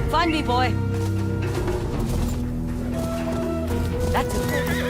Find me, boy. That's important.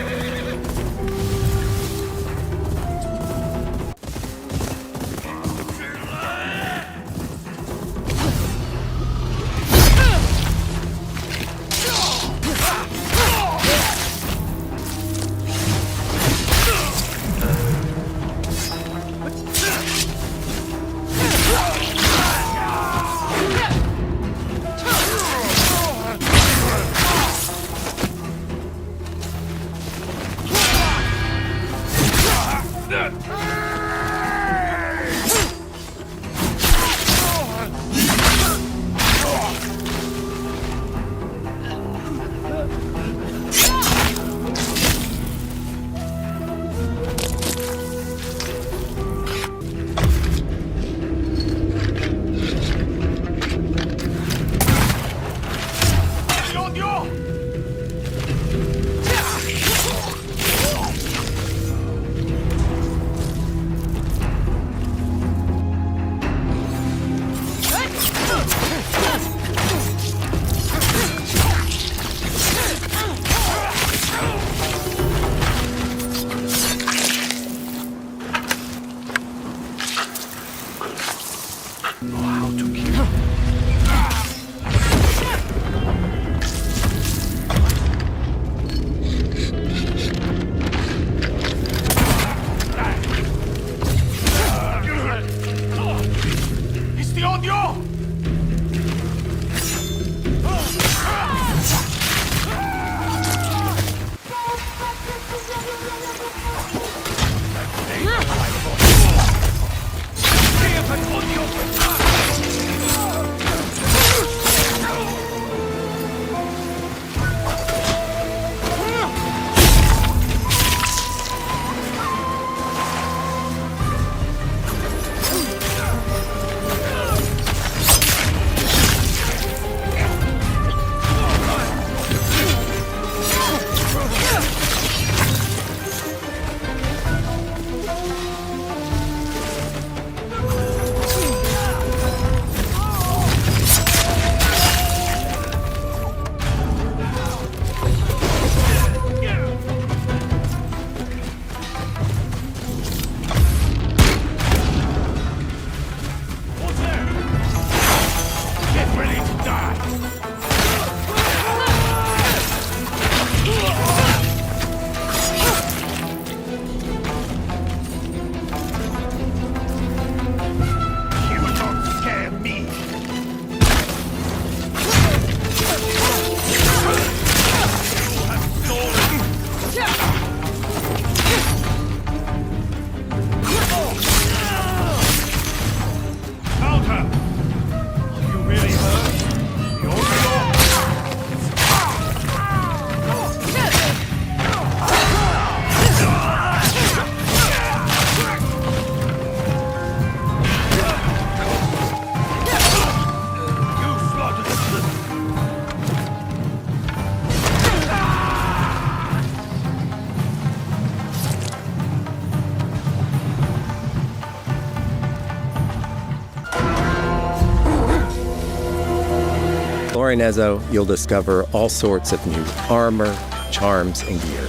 Exploring Ezo, you'll discover all sorts of new armor, charms, and gear.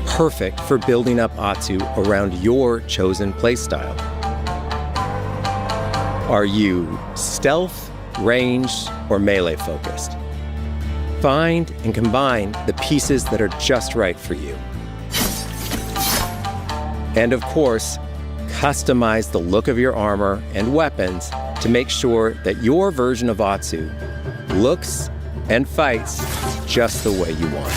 Perfect for building up Atsu around your chosen playstyle. Are you stealth, ranged, or melee focused? Find and combine the pieces that are just right for you. And of course, customize the look of your armor and weapons to make sure that your version of Atsu looks and fights just the way you want.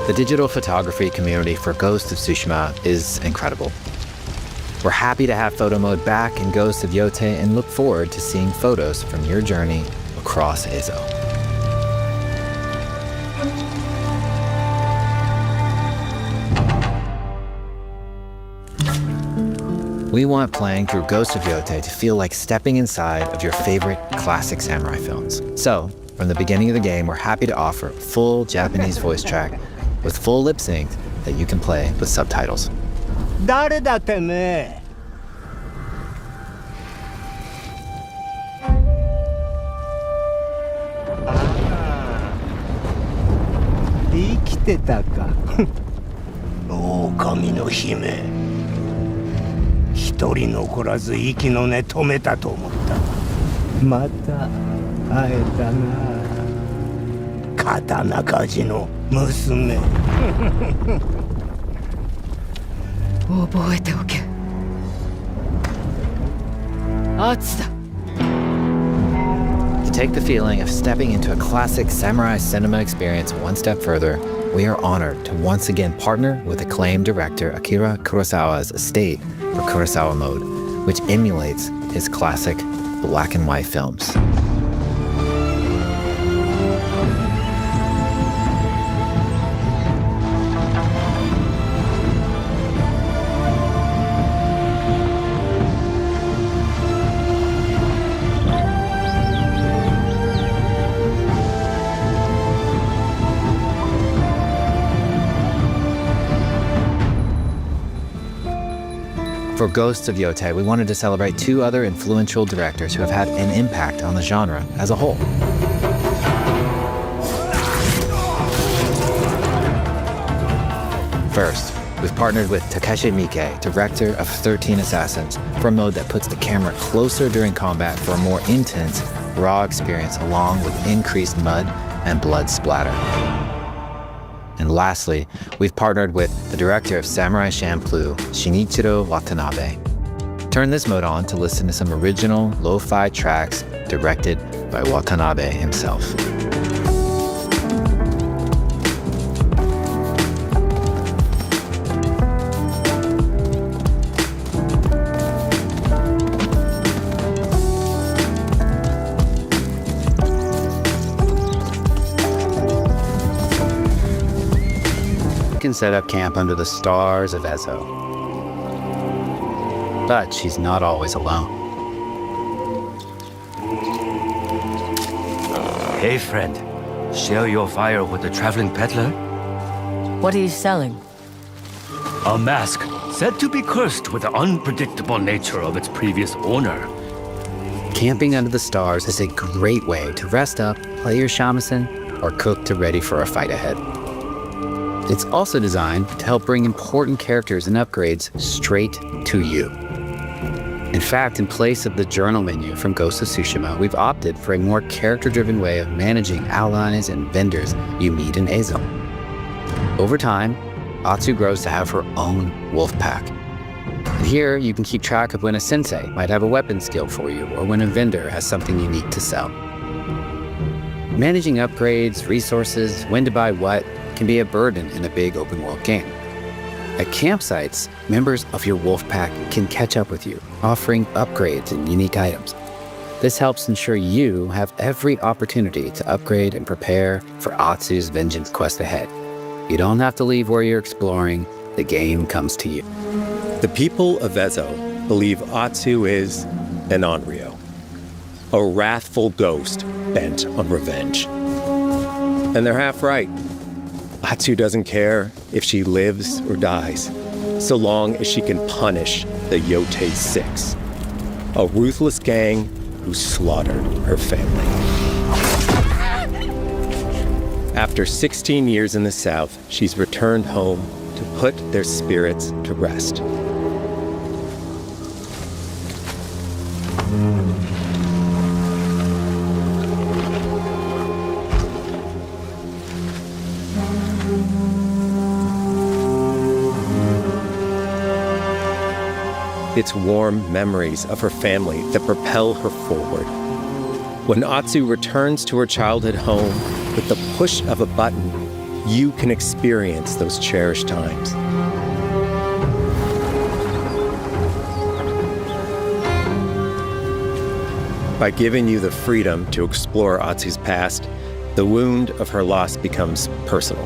The digital photography community for Ghost of Tsushima is incredible. We're happy to have photo mode back in Ghost of Yotei and look forward to seeing photos from your journey across Ezo. We want playing through Ghost of Yotei to feel like stepping inside of your favorite classic samurai films. So, From the beginning of the game, we're happy to offer a full Japanese voice track with full lip sync that you can play with subtitles. 誰だてめえ。生きてたか。狼の姫。一人残らず息の根止めたと思った。また会えたな。刀鍛冶の娘。覚えておけ。アツだ。To take the feeling of stepping into a classic samurai cinema experience one step further, we are honored to once again partner with acclaimed director Akira Kurosawa's estate for Kurosawa Mode, which emulates his classic black and white films. For Ghost of Yotei, we wanted to celebrate two other influential directors who have had an impact on the genre as a whole. First, we've partnered with Takeshi Miike, director of 13 Assassins, for a mode that puts the camera closer during combat for a more intense, raw experience along with increased mud and blood splatter. And lastly, we've partnered with the director of Samurai Champloo, Shinichiro Watanabe. Turn this mode on to listen to some original lo-fi tracks directed by Watanabe himself. Can set up camp under the stars of Ezo. But she's not always alone. Hey friend, share your fire with the traveling peddler? What are you selling? A mask said to be cursed with the unpredictable nature of its previous owner. Camping under the stars is a great way to rest up, play your shamisen, or cook to ready for a fight ahead. It's also designed to help bring important characters and upgrades straight to you. In fact, in place of the journal menu from Ghost of Tsushima, we've opted for a more character-driven way of managing allies and vendors you meet in Ezo. Over time, Atsu grows to have her own wolf pack. And here, you can keep track of when a sensei might have a weapon skill for you, or when a vendor has something unique to sell. Managing upgrades, resources, when to buy what, can be a burden in a big open world game. At campsites, members of your wolf pack can catch up with you, offering upgrades and unique items. This helps ensure you have every opportunity to upgrade and prepare for Atsu's vengeance quest ahead. You don't have to leave where you're exploring, the game comes to you. The people of Ezo believe Atsu is an Onryo, a wrathful ghost bent on revenge. And they're half right. Atsu doesn't care if she lives or dies, so long as she can punish the Yotei 6, a ruthless gang who slaughtered her family. After 16 years in the South, she's returned home to put their spirits to rest. It's warm memories of her family that propel her forward. When Atsu returns to her childhood home, with the push of a button, you can experience those cherished times. By giving you the freedom to explore Atsu's past, the wound of her loss becomes personal.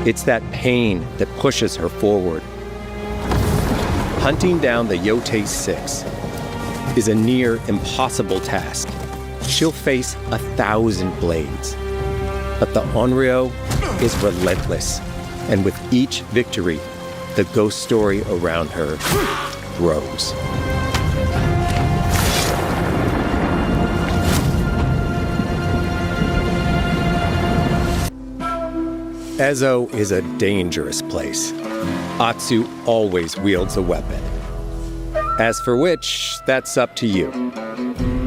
It's that pain that pushes her forward. Hunting down the Yotei 6 is a near impossible task, she'll face 1,000 blades. But the Onryo is relentless, and with each victory, the ghost story around her grows. Ezo is a dangerous place. Atsu always wields a weapon. As for which, that's up to you.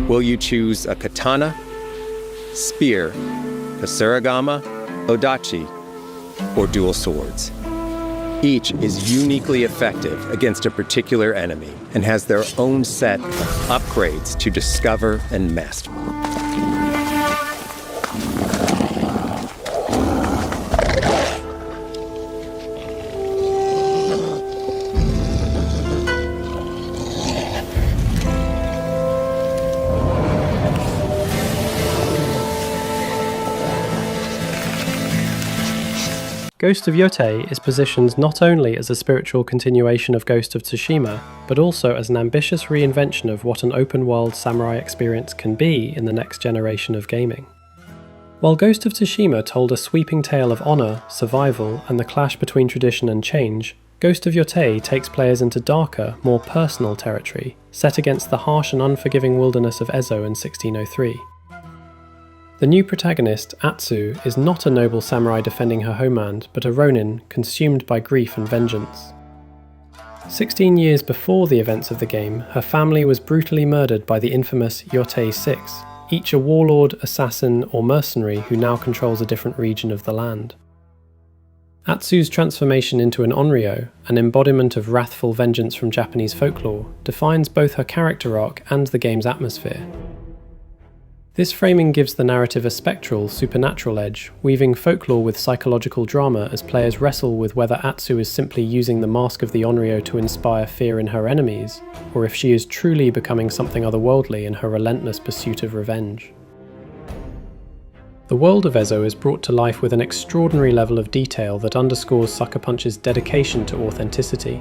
Will you choose a katana, spear, kasuragama, odachi, or dual swords? Each is uniquely effective against a particular enemy and has their own set of upgrades to discover and master. Ghost of Yotei is positioned not only as a spiritual continuation of Ghost of Tsushima, but also as an ambitious reinvention of what an open-world samurai experience can be in the next generation of gaming. While Ghost of Tsushima told a sweeping tale of honour, survival, and the clash between tradition and change, Ghost of Yotei takes players into darker, more personal territory, set against the harsh and unforgiving wilderness of Ezo in 1603. The new protagonist, Atsu, is not a noble samurai defending her homeland, but a ronin consumed by grief and vengeance. 16 years before the events of the game, her family was brutally murdered by the infamous Yotei 6, each a warlord, assassin, or mercenary who now controls a different region of the land. Atsu's transformation into an Onryo, an embodiment of wrathful vengeance from Japanese folklore, defines both her character arc and the game's atmosphere. This framing gives the narrative a spectral, supernatural edge, weaving folklore with psychological drama as players wrestle with whether Atsu is simply using the mask of the Onryo to inspire fear in her enemies, or if she is truly becoming something otherworldly in her relentless pursuit of revenge. The world of Ezo is brought to life with an extraordinary level of detail that underscores Sucker Punch's dedication to authenticity.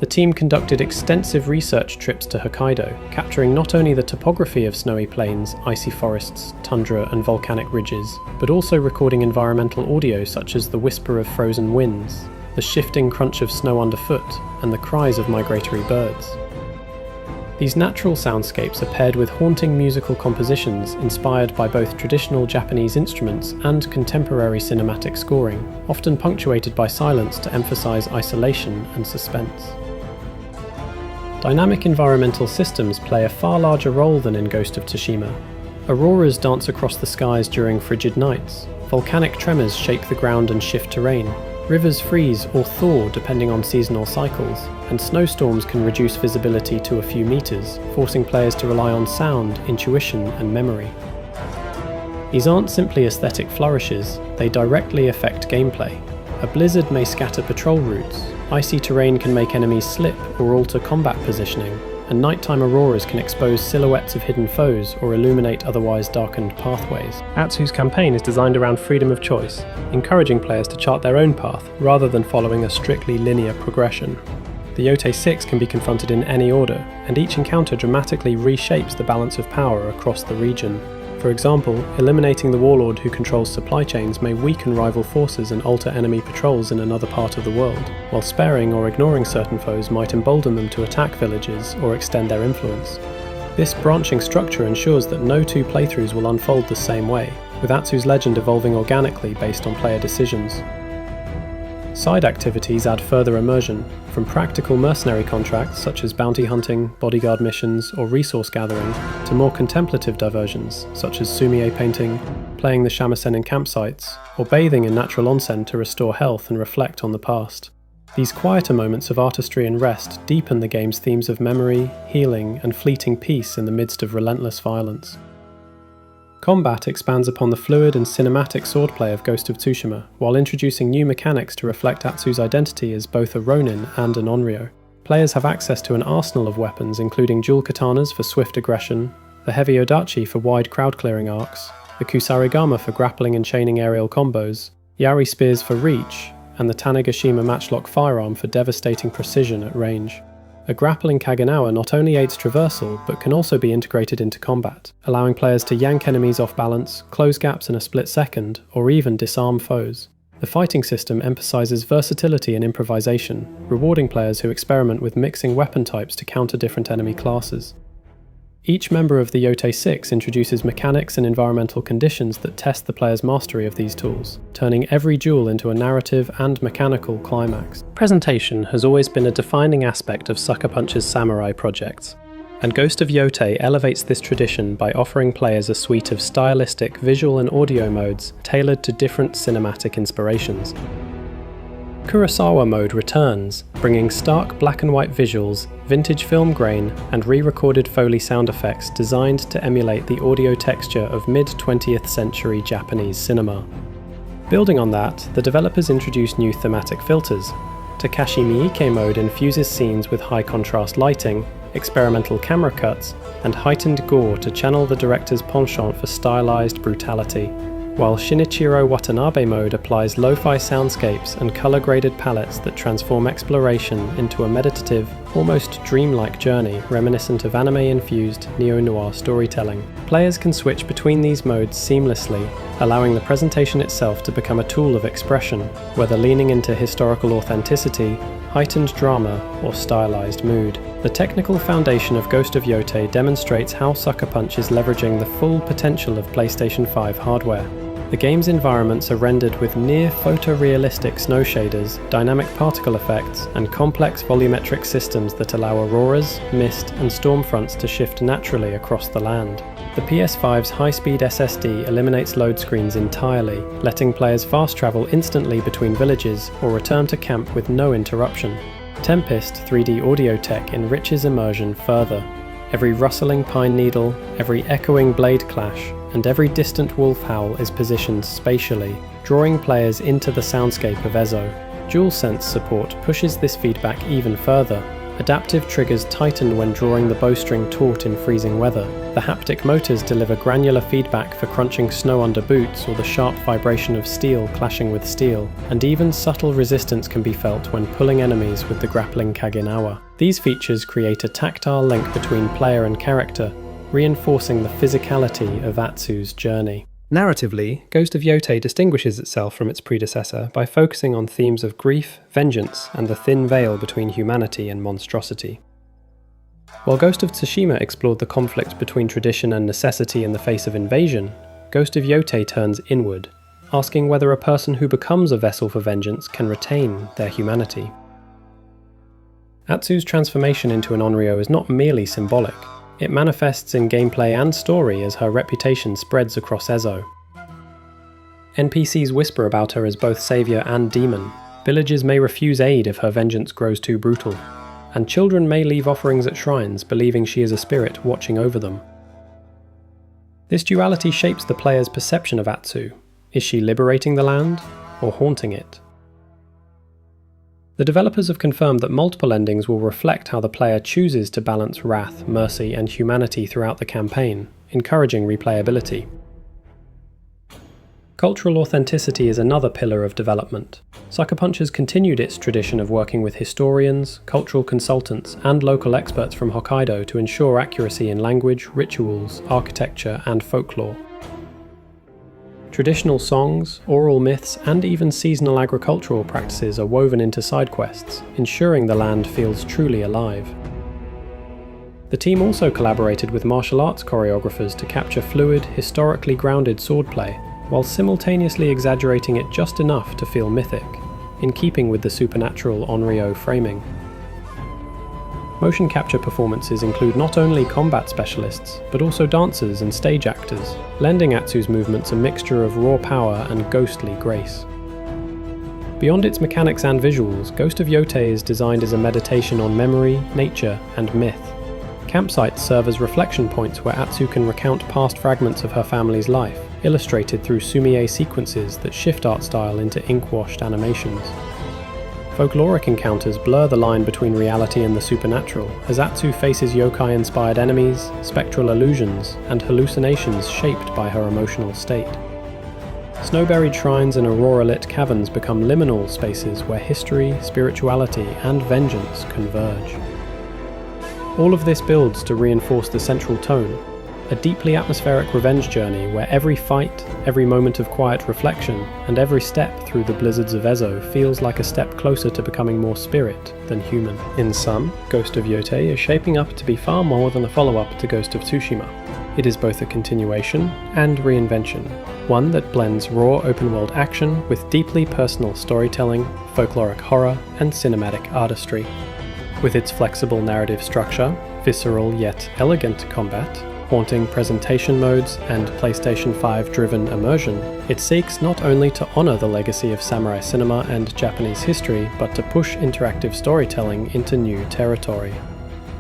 The team conducted extensive research trips to Hokkaido, capturing not only the topography of snowy plains, icy forests, tundra and volcanic ridges, but also recording environmental audio such as the whisper of frozen winds, the shifting crunch of snow underfoot, and the cries of migratory birds. These natural soundscapes are paired with haunting musical compositions inspired by both traditional Japanese instruments and contemporary cinematic scoring, often punctuated by silence to emphasize isolation and suspense. Dynamic environmental systems play a far larger role than in Ghost of Tsushima. Auroras dance across the skies during frigid nights, volcanic tremors shake the ground and shift terrain, rivers freeze or thaw depending on seasonal cycles, and snowstorms can reduce visibility to a few meters, forcing players to rely on sound, intuition, and memory. These aren't simply aesthetic flourishes, they directly affect gameplay. A blizzard may scatter patrol routes, icy terrain can make enemies slip or alter combat positioning, and nighttime auroras can expose silhouettes of hidden foes or illuminate otherwise darkened pathways. Atsu's campaign is designed around freedom of choice, encouraging players to chart their own path rather than following a strictly linear progression. The Yotei 6 can be confronted in any order, and each encounter dramatically reshapes the balance of power across the region. For example, eliminating the warlord who controls supply chains may weaken rival forces and alter enemy patrols in another part of the world, while sparing or ignoring certain foes might embolden them to attack villages or extend their influence. This branching structure ensures that no two playthroughs will unfold the same way, with Atsu's legend evolving organically based on player decisions. Side activities add further immersion, from practical mercenary contracts such as bounty hunting, bodyguard missions, or resource gathering, to more contemplative diversions such as sumie painting, playing the shamisen in campsites, or bathing in natural onsen to restore health and reflect on the past. These quieter moments of artistry and rest deepen the game's themes of memory, healing, and fleeting peace in the midst of relentless violence. Combat expands upon the fluid and cinematic swordplay of Ghost of Tsushima, while introducing new mechanics to reflect Atsu's identity as both a ronin and an Onryo. Players have access to an arsenal of weapons including dual katanas for swift aggression, the heavy odachi for wide crowd-clearing arcs, the kusarigama for grappling and chaining aerial combos, yari spears for reach, and the Tanegashima matchlock firearm for devastating precision at range. A grappling Kaganawa not only aids traversal, but can also be integrated into combat, allowing players to yank enemies off balance, close gaps in a split second, or even disarm foes. The fighting system emphasizes versatility and improvisation, rewarding players who experiment with mixing weapon types to counter different enemy classes. Each member of the YOTEI 6 introduces mechanics and environmental conditions that test the player's mastery of these tools, turning every duel into a narrative and mechanical climax. Presentation has always been a defining aspect of Sucker Punch's samurai projects, and Ghost of Yotei elevates this tradition by offering players a suite of stylistic visual and audio modes tailored to different cinematic inspirations. Kurosawa mode returns, bringing stark black and white visuals, vintage film grain, and re-recorded Foley sound effects designed to emulate the audio texture of mid-20th century Japanese cinema. Building on that, the developers introduced new thematic filters. Takashi Miike mode infuses scenes with high-contrast lighting, experimental camera cuts, and heightened gore to channel the director's penchant for stylized brutality, while Shinichiro Watanabe mode applies lo-fi soundscapes and color-graded palettes that transform exploration into a meditative, almost dreamlike journey reminiscent of anime-infused neo-noir storytelling. Players can switch between these modes seamlessly, allowing the presentation itself to become a tool of expression, whether leaning into historical authenticity, heightened drama, or stylized mood. The technical foundation of Ghost of Yotei demonstrates how Sucker Punch is leveraging the full potential of PlayStation 5 hardware. The game's environments are rendered with near photorealistic snow shaders, dynamic particle effects, and complex volumetric systems that allow auroras, mist, and storm fronts to shift naturally across the land. The PS5's high-speed SSD eliminates load screens entirely, letting players fast travel instantly between villages or return to camp with no interruption. Tempest 3D audio tech enriches immersion further. Every rustling pine needle, every echoing blade clash, and every distant wolf howl is positioned spatially, drawing players into the soundscape of Ezo. DualSense support pushes this feedback even further. Adaptive triggers tighten when drawing the bowstring taut in freezing weather. The haptic motors deliver granular feedback for crunching snow under boots or the sharp vibration of steel clashing with steel, and even subtle resistance can be felt when pulling enemies with the grappling Kaginawa. These features create a tactile link between player and character, reinforcing the physicality of Atsu's journey. Narratively, Ghost of Yotei distinguishes itself from its predecessor by focusing on themes of grief, vengeance, and the thin veil between humanity and monstrosity. While Ghost of Tsushima explored the conflict between tradition and necessity in the face of invasion, Ghost of Yotei turns inward, asking whether a person who becomes a vessel for vengeance can retain their humanity. Atsu's transformation into an Onryo is not merely symbolic. It manifests in gameplay and story as her reputation spreads across Ezo. NPCs whisper about her as both savior and demon. Villagers may refuse aid if her vengeance grows too brutal, and children may leave offerings at shrines believing she is a spirit watching over them. This duality shapes the player's perception of Atsu. Is she liberating the land, or haunting it? The developers have confirmed that multiple endings will reflect how the player chooses to balance wrath, mercy, and humanity throughout the campaign, encouraging replayability. Cultural authenticity is another pillar of development. Sucker Punch has continued its tradition of working with historians, cultural consultants, and local experts from Hokkaido to ensure accuracy in language, rituals, architecture, and folklore. Traditional songs, oral myths, and even seasonal agricultural practices are woven into side quests, ensuring the land feels truly alive. The team also collaborated with martial arts choreographers to capture fluid, historically grounded swordplay, while simultaneously exaggerating it just enough to feel mythic, in keeping with the supernatural Onryo framing. Motion capture performances include not only combat specialists, but also dancers and stage actors, lending Atsu's movements a mixture of raw power and ghostly grace. Beyond its mechanics and visuals, Ghost of Yotei is designed as a meditation on memory, nature, and myth. Campsites serve as reflection points where Atsu can recount past fragments of her family's life, illustrated through sumie sequences that shift art style into ink-washed animations. Folkloric encounters blur the line between reality and the supernatural, as Atsu faces yokai-inspired enemies, spectral illusions, and hallucinations shaped by her emotional state. Snow-buried shrines and aurora-lit caverns become liminal spaces where history, spirituality, and vengeance converge. All of this builds to reinforce the central tone, a deeply atmospheric revenge journey where every fight, every moment of quiet reflection, and every step through the blizzards of Ezo feels like a step closer to becoming more spirit than human. In sum, Ghost of Yotei is shaping up to be far more than a follow-up to Ghost of Tsushima. It is both a continuation and reinvention, one that blends raw open-world action with deeply personal storytelling, folkloric horror, and cinematic artistry. With its flexible narrative structure, visceral yet elegant combat, haunting presentation modes, and PlayStation 5-driven immersion, it seeks not only to honor the legacy of samurai cinema and Japanese history, but to push interactive storytelling into new territory.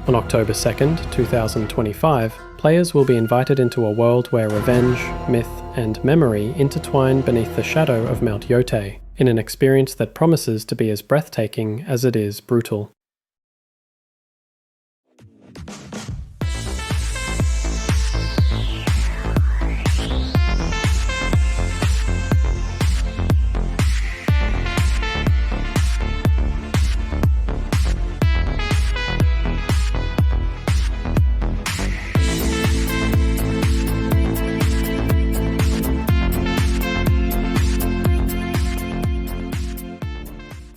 On October 2nd, 2025, players will be invited into a world where revenge, myth, and memory intertwine beneath the shadow of Mount Yotei, in an experience that promises to be as breathtaking as it is brutal.